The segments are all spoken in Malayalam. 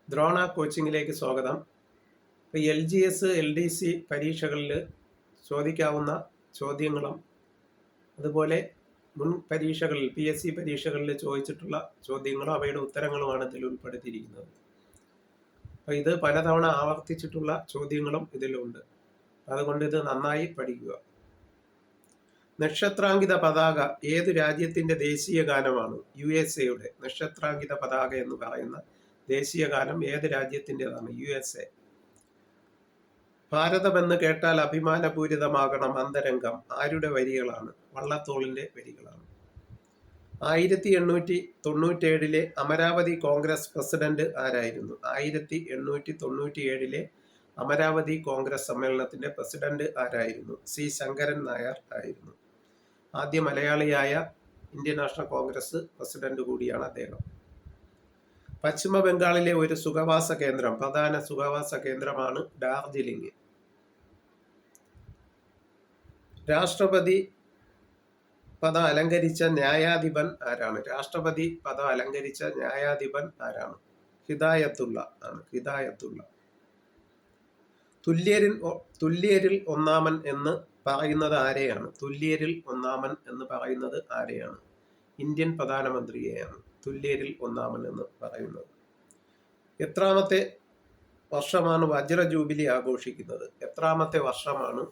ദ്രോണ കോച്ചിങ്ങിലേക്ക് സ്വാഗതം. ഇപ്പോൾ LGS LDC പരീക്ഷകളിൽ ചോദിക്കാവുന്ന ചോദ്യങ്ങളും അതുപോലെ മുൻ പരീക്ഷകളിൽ PSC പരീക്ഷകളിൽ ചോദിച്ചിട്ടുള്ള ചോദ്യങ്ങളും അവയുടെ ഉത്തരങ്ങളുമാണ് ഇതിൽ ഉൾപ്പെടുത്തിയിരിക്കുന്നത്. അപ്പോൾ ഇത് പലതവണ ആവർത്തിച്ചിട്ടുള്ള ചോദ്യങ്ങളും ഇതിലുണ്ട്. അതുകൊണ്ട് ഇത് നന്നായി പഠിക്കുക. നക്ഷത്രാങ്കിത പതാക ഏതു രാജ്യത്തിൻ്റെ ദേശീയ ഗാനമാണ്? USA നക്ഷത്രാങ്കിത പതാക എന്ന് പറയുന്ന ദേശീയ ഗാനം ഏത് രാജ്യത്തിൻ്റെതാണ്? USA. ഭാരതമെന്ന് കേട്ടാൽ അഭിമാനപൂരിതമാകണം അന്തരംഗം ആരുടെ വരികളാണ്? വള്ളത്തോളിൻ്റെ വരികളാണ്. 1897 അമരാവതി കോൺഗ്രസ് പ്രസിഡന്റ് ആരായിരുന്നു? 1897 അമരാവതി കോൺഗ്രസ് സമ്മേളനത്തിന്റെ പ്രസിഡന്റ് ആരായിരുന്നു? C. ശങ്കരൻ നായർ ആയിരുന്നു. ആദ്യ മലയാളിയായ ഇന്ത്യൻ നാഷണൽ കോൺഗ്രസ് പ്രസിഡന്റ് കൂടിയാണ് അദ്ദേഹം. പശ്ചിമ ബംഗാളിലെ ഒരു സുഖവാസ കേന്ദ്രം, പ്രധാന സുഖവാസ കേന്ദ്രമാണ് ഡാർജിലിംഗ്. രാഷ്ട്രപതി പദം അലങ്കരിച്ച ന്യായാധിപൻ ആരാണ്? രാഷ്ട്രപതി പദം അലങ്കരിച്ച ന്യായാധിപൻ ആരാണ്? ഹിദായത്തുള്ള ആണ്. ഹിദായത്തുള്ള. തുല്യരിൽ ഒന്നാമൻ എന്ന് പറയുന്നത് ആരെയാണ്? തുല്യരിൽ ഒന്നാമൻ എന്ന് പറയുന്നത് ആരെയാണ്? ഇന്ത്യൻ പ്രധാനമന്ത്രിയെയാണ് തുല്യരിൽ ഒന്നാമൻ എന്ന് പറയുന്നത്. എത്രാമത്തെ വർഷമാണ് വജ്ര ജൂബിലി ആഘോഷിക്കുന്നത്? എത്രാമത്തെ വർഷമാണ്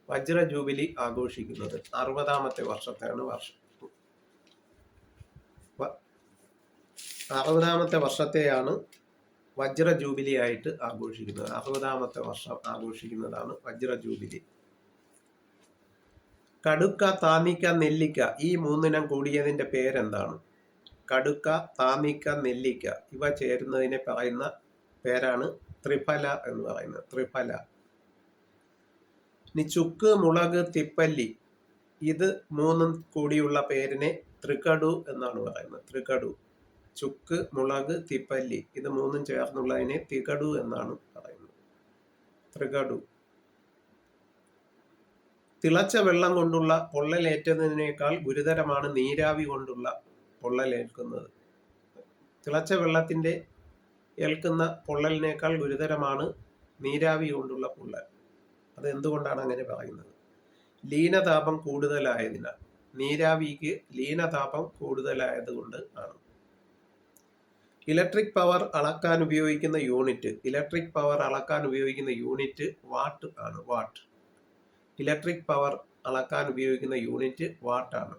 വജ്ര ജൂബിലി ആഘോഷിക്കുന്നത്? 60ാമത്തെ വർഷത്തെയാണ് 60ാമത്തെ വർഷത്തെയാണ് വജ്ര ജൂബിലി ആയിട്ട് ആഘോഷിക്കുന്നത്. 60ാമത്തെ വർഷം ആഘോഷിക്കുന്നതാണ് വജ്ര ജൂബിലി. കടുക്ക, താന്നിക്ക, നെല്ലിക്ക ഈ മൂന്നിനം കൂടിയതിൻ്റെ പേരെന്താണ്? കടുക്ക, താന്നിക്ക, നെല്ലിക്ക ഇവ ചേരുന്നതിനെ പറയുന്ന പേരാണ് ത്രിഫല എന്ന് പറയുന്നത്. ത്രിഫല. ഇനി ചുക്ക്, മുളക്, തിപ്പല്ലി ഇത് മൂന്നും കൂടിയുള്ള പേരിനെ ത്രികടു എന്നാണ് പറയുന്നത്. ത്രികടു. ചുക്ക്, മുളക്, തിപ്പല്ലി ഇത് മൂന്നും ചേർന്നുള്ളതിനെ തികടു എന്നാണ് പറയുന്നത്. ത്രികടു. തിളച്ച വെള്ളം കൊണ്ടുള്ള പൊള്ളലേറ്റതിനേക്കാൾ ഗുരുതരമാണ് നീരാവി കൊണ്ടുള്ള പൊള്ളലേൽക്കുന്നത്. തിളച്ച വെള്ളത്തിൻ്റെ ഏൽക്കുന്ന പൊള്ളലിനേക്കാൾ ഗുരുതരമാണ് നീരാവി കൊണ്ടുള്ള പൊള്ളൽ. അതെന്തുകൊണ്ടാണ് അങ്ങനെ പറയുന്നത്? ലീനതാപം കൂടുതലായതിനാൽ. നീരാവിക്ക് ലീനതാപം കൂടുതലായത് കൊണ്ട് ആണ്. ഇലക്ട്രിക് പവർ അളക്കാൻ ഉപയോഗിക്കുന്ന യൂണിറ്റ്. ഇലക്ട്രിക് പവർ അളക്കാൻ ഉപയോഗിക്കുന്ന യൂണിറ്റ് വാട്ട് ആണ്. വാട്ട്. ഇലക്ട്രിക് പവർ അളക്കാൻ ഉപയോഗിക്കുന്ന യൂണിറ്റ് വാട്ട് ആണ്.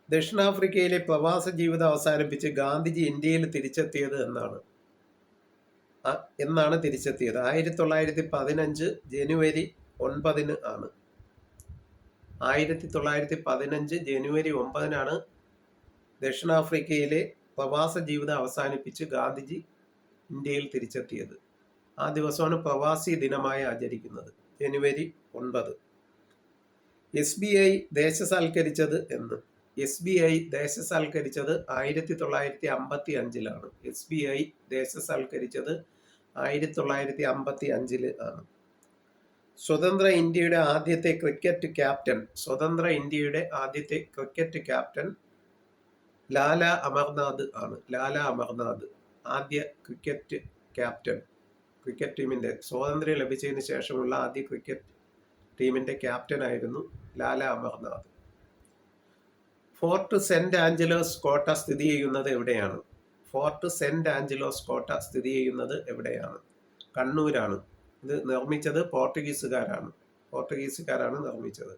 ദക്ഷിണാഫ്രിക്കയിലെ പ്രവാസ ജീവിതം അവസാനിപ്പിച്ച് ഗാന്ധിജി ഇന്ത്യയിൽ തിരിച്ചെത്തിയത് എന്നാണ് തിരിച്ചെത്തിയത്? 1915 ജനുവരി 9 ആണ്. 1915 ജനുവരി 9 ദക്ഷിണാഫ്രിക്കയിലെ പ്രവാസ ജീവിതം അവസാനിപ്പിച്ച് ഗാന്ധിജി ഇന്ത്യയിൽ തിരിച്ചെത്തിയത്. ആ ദിവസമാണ് പ്രവാസി ദിനമായി ആചരിക്കുന്നത്, ജനുവരി 9. SBI ദേശസാൽക്കരിച്ചത് എന്ന്? SBI ദേശസാൽക്കരിച്ചത് 1955 SBI ദേശസാൽക്കരിച്ചത് 1955 ആണ്. സ്വതന്ത്ര ഇന്ത്യയുടെ ആദ്യത്തെ ക്രിക്കറ്റ് ക്യാപ്റ്റൻ. സ്വതന്ത്ര ഇന്ത്യയുടെ ആദ്യത്തെ ക്രിക്കറ്റ് ക്യാപ്റ്റൻ ലാല അമർനാഥ് ആണ്. ലാല അമർനാഥ് ആദ്യ ക്രിക്കറ്റ് ക്യാപ്റ്റൻ. ക്രിക്കറ്റ് ടീമിൻ്റെ സ്വാതന്ത്ര്യം ലഭിച്ചതിന് ശേഷമുള്ള ആദ്യ ക്രിക്കറ്റ് ടീമിൻ്റെ ക്യാപ്റ്റനായിരുന്നു ലാല അമർനാഥ്. ഫോർട്ട് സെന്റ് ആഞ്ചലോസ് കോട്ട സ്ഥിതി ചെയ്യുന്നത് എവിടെയാണ്? ഫോർട്ട് സെന്റ് ആഞ്ചലോസ് കോട്ട സ്ഥിതി ചെയ്യുന്നത് എവിടെയാണ്? കണ്ണൂരാണ്. ഇത് നിർമ്മിച്ചത് പോർട്ടുഗീസുകാരാണ് നിർമ്മിച്ചത്.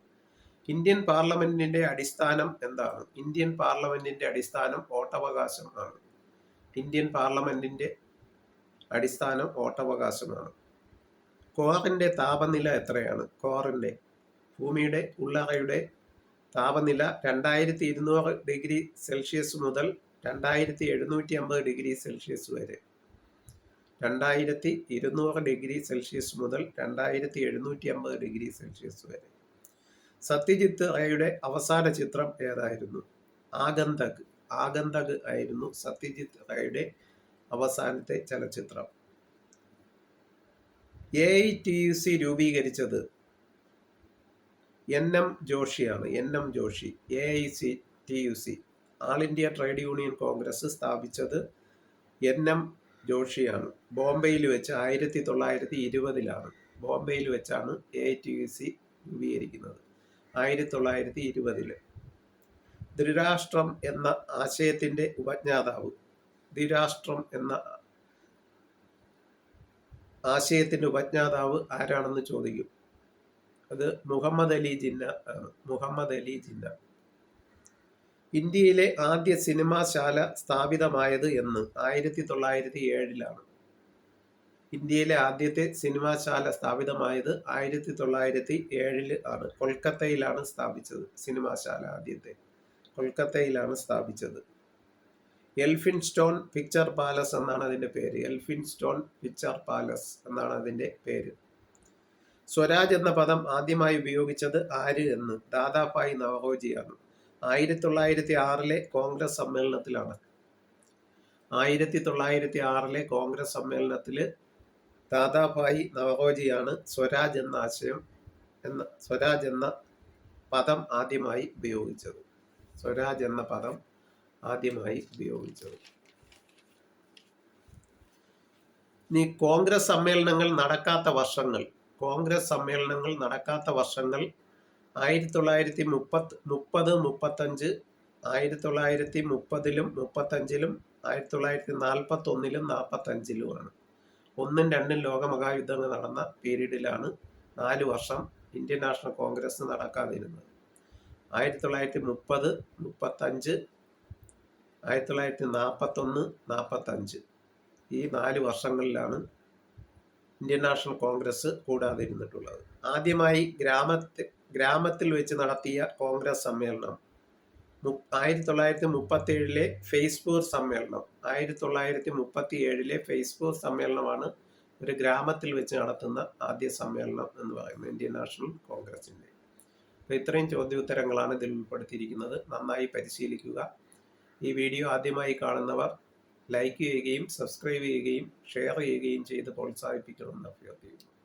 ഇന്ത്യൻ പാർലമെന്റിന്റെ അടിസ്ഥാനം എന്താണ്? ഇന്ത്യൻ പാർലമെന്റിന്റെ അടിസ്ഥാനം വോട്ടവകാശം ആണ്. ഇന്ത്യൻ പാർലമെന്റിന്റെ അടിസ്ഥാനം വോട്ടവകാശമാണ്. കോറിന്റെ താപനില എത്രയാണ്? കോറിന്റെ ഭൂമിയുടെ ഉള്ളറയുടെ താപനില 2200 ഡിഗ്രി സെൽഷ്യസ് മുതൽ 2750 ഡിഗ്രി സെൽഷ്യസ് വരെ. 2200 ഡിഗ്രി സെൽഷ്യസ് മുതൽ 2750 ഡിഗ്രി സെൽഷ്യസ് വരെ. സത്യജിത്ത് റേയുടെ അവസാന ചിത്രം ഏതായിരുന്നു? ആഗന്തക്. ആഗന്തക് ആയിരുന്നു സത്യജിത്ത് റേയുടെ അവസാനത്തെ ചലച്ചിത്രം. AITUC രൂപീകരിച്ചത് NM ജോഷിയാണ്. NM ജോഷി. AITUC ആൾ ഇന്ത്യ ട്രേഡ് യൂണിയൻ കോൺഗ്രസ് സ്ഥാപിച്ചത് NM ജോഷിയാണ്. ബോംബെയിൽ വെച്ച് 1920 ബോംബെയിൽ വെച്ചാണ് AITUC രൂപീകരിക്കുന്നത്. 1920 ദ്വിരാഷ്ട്രം എന്ന ആശയത്തിന്റെ ഉപജ്ഞാതാവ് ദ്വിരാഷ്ട്രം എന്ന ആശയത്തിന്റെ ഉപജ്ഞാതാവ് ആരാണെന്ന് ചോദിക്കും. അത് മുഹമ്മദ് അലി ജിന്ന ആണ്. മുഹമ്മദ് അലി ജിന്ന. ഇന്ത്യയിലെ ആദ്യ സിനിമാശാല സ്ഥാപിതമായത് എന്ന്? 1907 ഇന്ത്യയിലെ ആദ്യത്തെ സിനിമാശാല സ്ഥാപിതമായത് 1907 ആണ്. കൊൽക്കത്തയിലാണ് സ്ഥാപിച്ചത്. സിനിമാശാല ആദ്യത്തെ കൊൽക്കത്തയിലാണ് സ്ഥാപിച്ചത്. എൽഫിൻസ്റ്റോൺ പിക്ചർ പാലസ് എന്നാണ് അതിന്റെ പേര്. എൽഫിൻസ്റ്റോൺ പിക്ചർ പാലസ് എന്നാണ് അതിന്റെ പേര്. സ്വരാജ് എന്ന പദം ആദ്യമായി ഉപയോഗിച്ചത് ആര് എന്ന്? ദാദാഭായ് നവറോജിയാണ്. 1906 കോൺഗ്രസ് സമ്മേളനത്തിലാണ്. 1906 കോൺഗ്രസ് സമ്മേളനത്തിൽ ദാദാഭായ് നവറോജിയാണ് സ്വരാജ് എന്ന പദം ആദ്യമായി ഉപയോഗിച്ചത്. സ്വരാജ് എന്ന പദം ആദ്യമായി ഉപയോഗിച്ചത്. ഇനി കോൺഗ്രസ് സമ്മേളനങ്ങൾ നടക്കാത്ത വർഷങ്ങൾ. 1930, 35, 1930-ലും 35-ലും 1941-ലും 45-ലുമാണ്. 1ഉം 2ഉം ലോകമഹായുദ്ധങ്ങൾ നടന്ന പീരീഡിലാണ് 4 വർഷം ഇന്ത്യൻ നാഷണൽ കോൺഗ്രസ് നടക്കാതിരുന്നത്. 1930, 35, 1941, 45 ഈ 4 വർഷങ്ങളിലാണ് ഇന്ത്യൻ നാഷണൽ കോൺഗ്രസ് കൂടാതിരുന്നിട്ടുള്ളത്. ആദ്യമായി ഗ്രാമത്തിൽ വെച്ച് നടത്തിയ കോൺഗ്രസ് സമ്മേളനം 1937 ഫെയ്സ്ബൂർ സമ്മേളനം. 1937 ഫെയ്സ്ബൂർ സമ്മേളനമാണ് ഒരു ഗ്രാമത്തിൽ വെച്ച് നടത്തുന്ന ആദ്യ സമ്മേളനം എന്ന് പറയുന്നത് ഇന്ത്യൻ നാഷണൽ കോൺഗ്രസിന്റെ. അപ്പോൾ ഇത്രയും ചോദ്യോത്തരങ്ങളാണ് ഇതിൽ ഉൾപ്പെടുത്തിയിരിക്കുന്നത്. നന്നായി പരിശീലിക്കുക. ഈ വീഡിയോ ആദ്യമായി കാണുന്നവർ ലൈക്ക് ചെയ്യുകയും സബ്സ്ക്രൈബ് ചെയ്യുകയും ഷെയർ ചെയ്യുകയും ചെയ്ത് പ്രോത്സാഹിപ്പിക്കണമെന്ന് അഭ്യർത്ഥിക്കുന്നു.